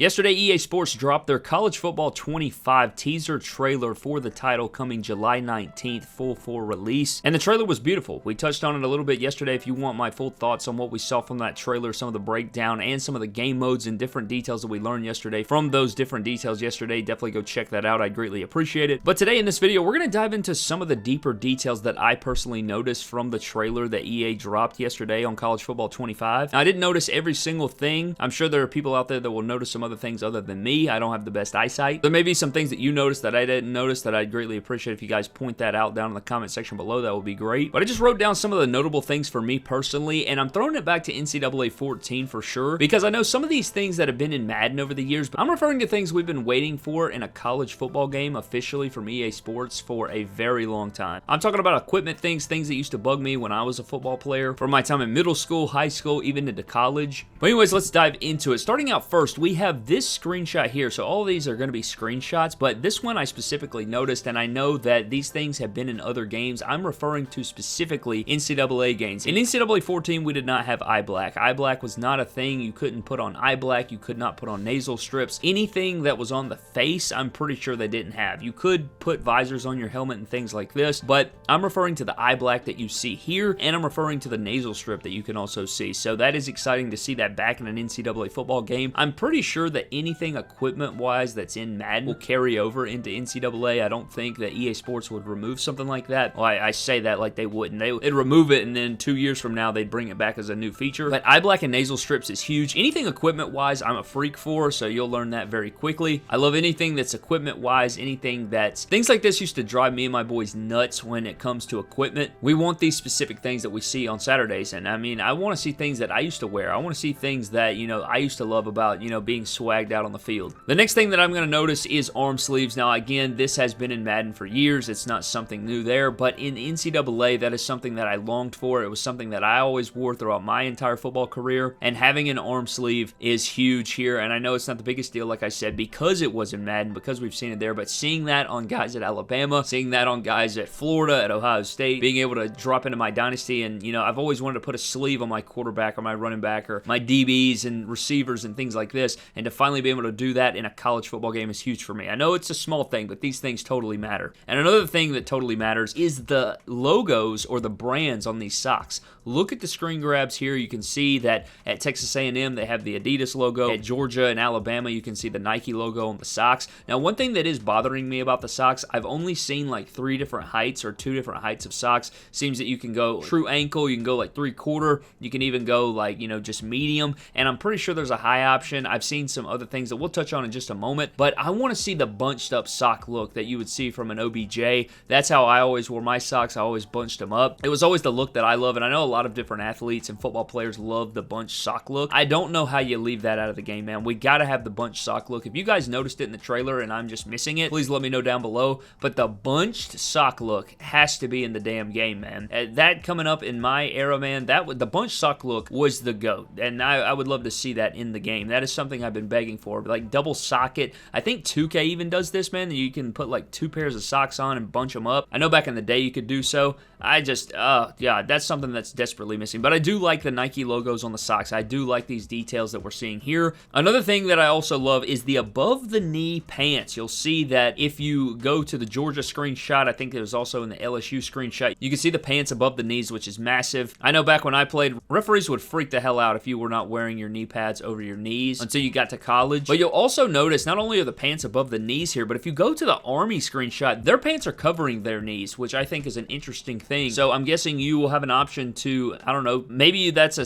Yesterday, EA Sports dropped their College Football 25 teaser trailer for the title coming July 19th, full release. And the trailer was beautiful. We touched on it a little bit yesterday. If you want my full thoughts on what we saw from that trailer, some of the breakdown, and some of the game modes and different details that we learned yesterday from those different details yesterday, definitely go check that out. I'd greatly appreciate it. But today in this video, we're going to dive into some of the deeper details that I personally noticed from the trailer that EA dropped yesterday on College Football 25. Now, I didn't notice every single thing. I'm sure there are people out there that will notice some other things other than me. I don't have the best eyesight. There may be some things that you noticed that I didn't notice that I'd greatly appreciate if you guys point that out down in the comment section below. That would be great. But I just wrote down some of the notable things for me personally, and I'm throwing it back to NCAA 14 for sure, because I know some of these things that have been in Madden over the years, but I'm referring to things we've been waiting for in a college football game officially from EA Sports for a very long time. I'm talking about equipment things that used to bug me when I was a football player, from my time in middle school, high school, even into college. But anyways, let's dive into it. Starting out first, we have this screenshot here. So all of these are going to be screenshots, but this one I specifically noticed, and I know that these things have been in other games. I'm referring to specifically NCAA games. In NCAA 14, we did not have eye black. Eye black was not a thing. You couldn't put on eye black. You could not put on nasal strips. Anything that was on the face, I'm pretty sure they didn't have. You could put visors on your helmet and things like this, but I'm referring to the eye black that you see here, and I'm referring to the nasal strip that you can also see. So that is exciting to see that back in an NCAA football game. I'm pretty sure that anything equipment-wise that's in Madden will carry over into NCAA. I don't think that EA Sports would remove something like that. Well, I say that like they wouldn't. They'd remove it, and then 2 years from now, they'd bring it back as a new feature. But eye black and nasal strips is huge. Anything equipment-wise, I'm a freak for, so you'll learn that very quickly. I love anything that's equipment-wise, anything that's... Things like this used to drive me and my boys nuts when it comes to equipment. We want these specific things that we see on Saturdays, and I mean, I want to see things that I used to wear. I want to see things that, you know, I used to love about, you know, being swagged out on the field. The next thing that I'm going to notice is arm sleeves. Now, again, this has been in Madden for years. It's not something new there, but in NCAA, that is something that I longed for. It was something that I always wore throughout my entire football career, and having an arm sleeve is huge here, and I know it's not the biggest deal, like I said, because it was in Madden, because we've seen it there, but seeing that on guys at Alabama, seeing that on guys at Florida, at Ohio State, being able to drop into my dynasty, and, you know, I've always wanted to put a sleeve on my quarterback or my running back or my DBs and receivers and things like this, and to finally be able to do that in a college football game is huge for me. I know it's a small thing, but these things totally matter. And another thing that totally matters is the logos or the brands on these socks. Look at the screen grabs here. You can see that at Texas A&M, they have the Adidas logo. At Georgia and Alabama, you can see the Nike logo on the socks. Now, one thing that is bothering me about the socks, I've only seen like 3 different heights or 2 different heights of socks. Seems that you can go true ankle, you can go like 3/4, you can even go like, you know, just medium, and I'm pretty sure there's a high option. I've seen some other things that we'll touch on in just a moment, but I want to see the bunched up sock look that you would see from an OBJ. That's how I always wore my socks. I always bunched them up. It was always the look that I love, and I know a lot of different athletes and football players love the bunched sock look. I don't know how you leave that out of the game, man. We got to have the bunched sock look. If you guys noticed it in the trailer and I'm just missing it, please let me know down below, but the bunched sock look has to be in the damn game, man. That coming up in my era, man, the bunched sock look was the GOAT, and I would love to see that in the game. That is something I've been begging for, like double socket. I think 2K even does this, man. You can put like 2 pairs of socks on and bunch them up. I know back in the day you could do so. I just, yeah, that's something that's desperately missing. But I do like the Nike logos on the socks. I do like these details that we're seeing here. Another thing that I also love is the above-the-knee pants. You'll see that if you go to the Georgia screenshot, I think it was also in the LSU screenshot, you can see the pants above the knees, which is massive. I know back when I played, referees would freak the hell out if you were not wearing your knee pads over your knees until you got to college. But you'll also notice not only are the pants above the knees here, but if you go to the Army screenshot, their pants are covering their knees, which I think is an interesting thing. So I'm guessing you will have an option to, I don't know, maybe that's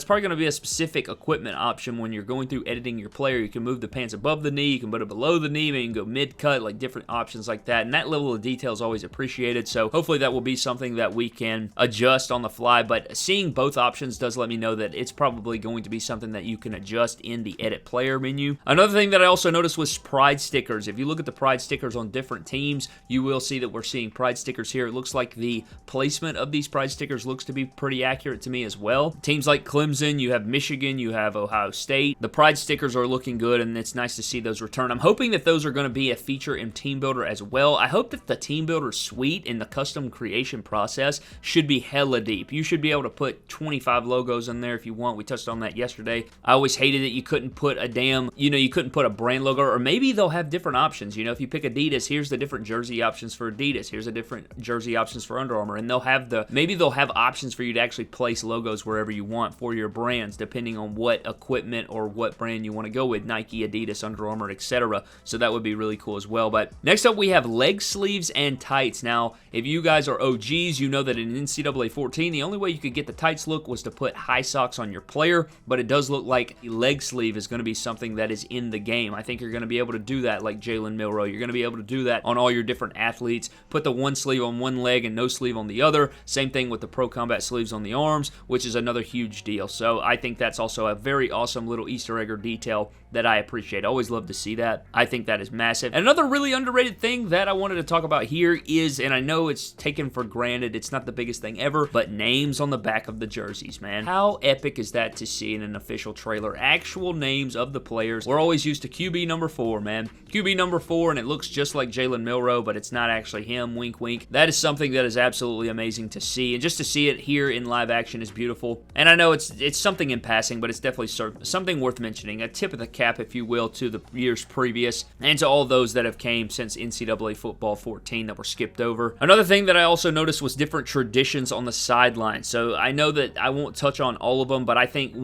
probably going to be a specific equipment option when you're going through editing your player. You can move the pants above the knee, you can put it below the knee, maybe you can go mid-cut, like different options like that. And that level of detail is always appreciated. So hopefully that will be something that we can adjust on the fly. But seeing both options does let me know that it's probably going to be something that you can adjust in the edit player menu. Another thing that I also noticed was pride stickers. If you look at the pride stickers on different teams, you will see that we're seeing pride stickers here. It looks like the placement of these pride stickers looks to be pretty pretty accurate to me as well. Teams like Clemson, you have Michigan, you have Ohio State. The Pride stickers are looking good, and it's nice to see those return. I'm hoping that those are going to be a feature in Team Builder as well. I hope that the Team Builder suite in the custom creation process should be hella deep. You should be able to put 25 logos in there if you want. We touched on that yesterday. I always hated that you couldn't put a damn, you couldn't put a brand logo, or maybe they'll have different options. If you pick Adidas, here's the different jersey options for Adidas. Here's the different jersey options for Under Armour, and maybe they'll have options for you to actually place logos wherever you want for your brands, depending on what equipment or what brand you want to go with, Nike, Adidas, Under Armour, etc. So that would be really cool as well. But next up, we have leg sleeves and tights. Now, if you guys are OGs, you know that in NCAA 14, the only way you could get the tights look was to put high socks on your player, but it does look like the leg sleeve is going to be something that is in the game. I think you're going to be able to do that like Jalen Milroe. You're going to be able to do that on all your different athletes. Put the one sleeve on one leg and no sleeve on the other. Same thing with the Pro Combat sleeves on the arms, which is another huge deal. So I think that's also a very awesome little Easter egg or detail that I appreciate. I always love to see that. I think that is massive. And another really underrated thing that I wanted to talk about here is, and I know it's taken for granted, it's not the biggest thing ever, but names on the back of the jerseys, man. How epic is that to see in an official trailer? Actual names of the players. We're always used to QB number 4, man. QB number 4, and it looks just like Jalen Milroe, but it's not actually him. Wink, wink. That is something that is absolutely amazing to see, and just to see it here in live action is beautiful. And I know it's something in passing, but it's definitely something worth mentioning. A tip of the cap, if you will, to the years previous, and to all those that have came since NCAA Football 14 that were skipped over. Another thing that I also noticed was different traditions on the sideline. So I know that I won't touch on all of them, but I think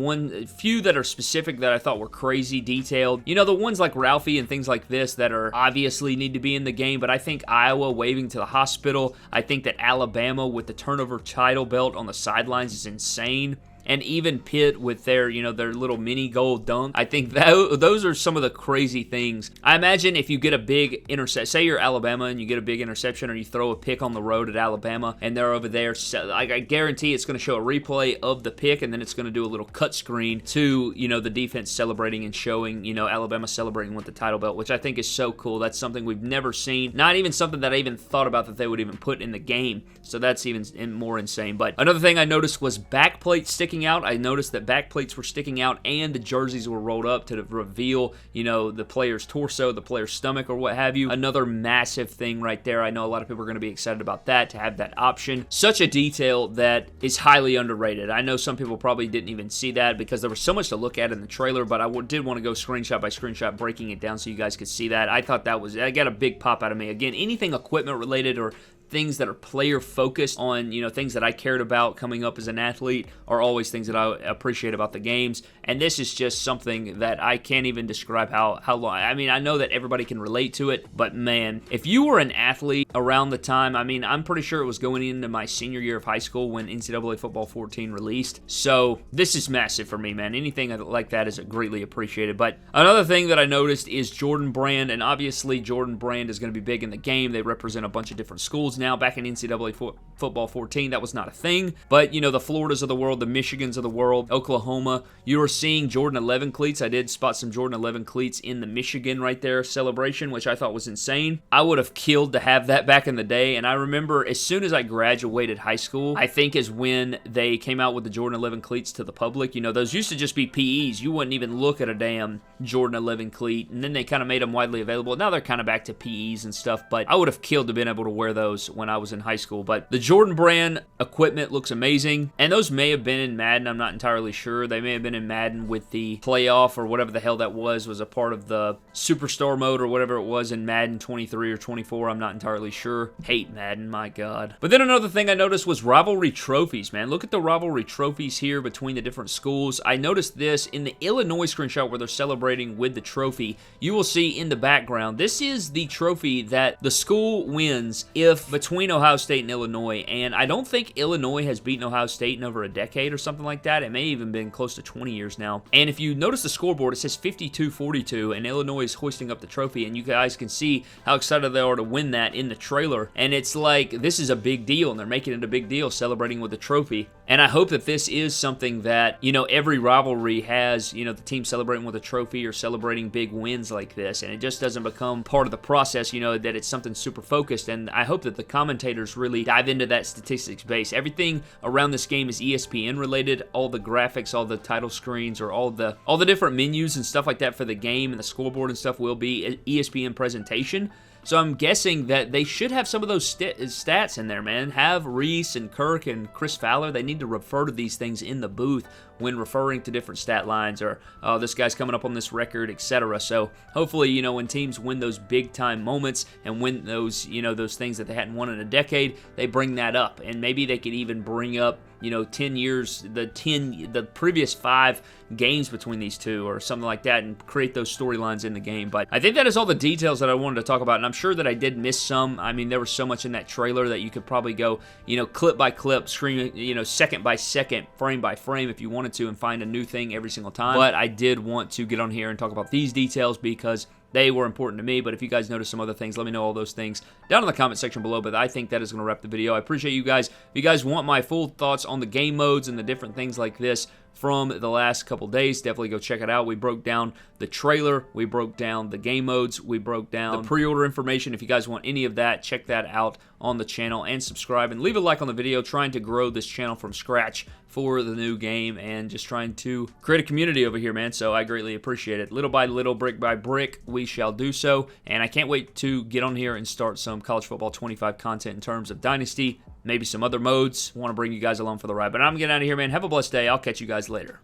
few that are specific that I thought were crazy detailed. The ones like Ralphie and things like this that are obviously need to be in the game, but I think Iowa waving to the hospital. I think that Alabama with the turnover title belt on the sidelines is insane. And even Pitt with their little mini gold dunk. I think those are some of the crazy things. I imagine if you get a big interception, say you're Alabama and you get a big interception, or you throw a pick on the road at Alabama and they're over there, I guarantee it's going to show a replay of the pick, and then it's going to do a little cut screen to, the defense celebrating and showing, Alabama celebrating with the title belt, which I think is so cool. That's something we've never seen. Not even something that I even thought about that they would even put in the game. So that's even more insane. But another thing I noticed was backplates sticking out. I noticed that backplates were sticking out and the jerseys were rolled up to reveal, the player's torso, the player's stomach, or what have you. Another massive thing right there. I know a lot of people are going to be excited about that, to have that option. Such a detail that is highly underrated. I know some people probably didn't even see that because there was so much to look at in the trailer, but I did want to go screenshot by screenshot, breaking it down so you guys could see that. I thought that got a big pop out of me. Again, anything equipment related or things that are player focused on, things that I cared about coming up as an athlete are always things that I appreciate about the games. And this is just something that I can't even describe how long. I mean, I know that everybody can relate to it, but man, if you were an athlete around the time, I'm pretty sure it was going into my senior year of high school when NCAA Football 14 released. So this is massive for me, man. Anything like that is greatly appreciated. But another thing that I noticed is Jordan Brand, and obviously Jordan Brand is going to be big in the game. They represent a bunch of different schools now. Back in NCAA Football 14, that was not a thing. But, the Floridas of the world, the Michigans of the world, Oklahoma, you are seeing Jordan 11 cleats. I did spot some Jordan 11 cleats in the Michigan right there celebration, which I thought was insane. I would have killed to have that back in the day. And I remember as soon as I graduated high school, I think is when they came out with the Jordan 11 cleats to the public. Those used to just be PEs. You wouldn't even look at a damn Jordan 11 cleat. And then they kind of made them widely available. Now they're kind of back to PEs and stuff. But I would have killed to have been able to wear those when I was in high school. But the Jordan Brand equipment looks amazing, and those may have been in Madden. I'm not entirely sure. They may have been in Madden with the playoff or whatever the hell that was a part of the Superstar mode or whatever it was in Madden 23 or 24. I'm not entirely sure. Hate Madden, my God. But then another thing I noticed was rivalry trophies, man. Look at the rivalry trophies here between the different schools. I noticed this in the Illinois screenshot where they're celebrating with the trophy. You will see in the background, this is the trophy that the school wins if between Ohio State and Illinois, and I don't think Illinois has beaten Ohio State in over a decade or something like that. It may even been close to 20 years now. And if you notice the scoreboard, it says 52-42, and Illinois is hoisting up the trophy, and you guys can see how excited they are to win that in the trailer. And it's like, this is a big deal, and they're making it a big deal, celebrating with the trophy. And I hope that this is something that, every rivalry has, the team celebrating with a trophy or celebrating big wins like this, and it just doesn't become part of the process, that it's something super focused. And I hope that the commentators really dive into that statistics base. Everything around this game is ESPN related. All the graphics, all the title screens, or all the different menus and stuff like that for the game and the scoreboard and stuff will be ESPN presentation. So I'm guessing that they should have some of those stats in there, man. Have Reese and Kirk and Chris Fowler, they need to refer to these things in the booth when referring to different stat lines, or this guy's coming up on this record, etc. So hopefully, you know, when teams win those big time moments and win those, you know, those things that they hadn't won in a decade, they bring that up. And maybe they could even bring up, you know, 10 years, the previous 5 games between these two or something like that, and create those storylines in the game. But I think that is all the details that I wanted to talk about, and I'm sure that I did miss some. I mean, there was so much in that trailer that you could probably go, you know, clip by clip, screen, you know, second by second, frame by frame if you wanted to, and find a new thing every single time. But I did want to get on here and talk about these details because they were important to me. But if you guys notice some other things, let me know all those things down in the comment section below. But I think that is going to wrap the video. I appreciate you guys. If you guys want my full thoughts on the game modes and the different things like this from the last couple days, definitely go check it out. We broke down the trailer, we broke down the game modes, we broke down the pre-order information. If you guys want any of that, check that out on the channel and subscribe and leave a like on the video. Trying to grow this channel from scratch for the new game and just trying to create a community over here, man. So I greatly appreciate it. Little by little, brick by brick, we shall do so. And I can't wait to get on here and start some College Football 25 content in terms of Dynasty, maybe some other modes. I want to bring you guys along for the ride. But I'm getting out of here, man. Have a blessed day. I'll catch you guys later.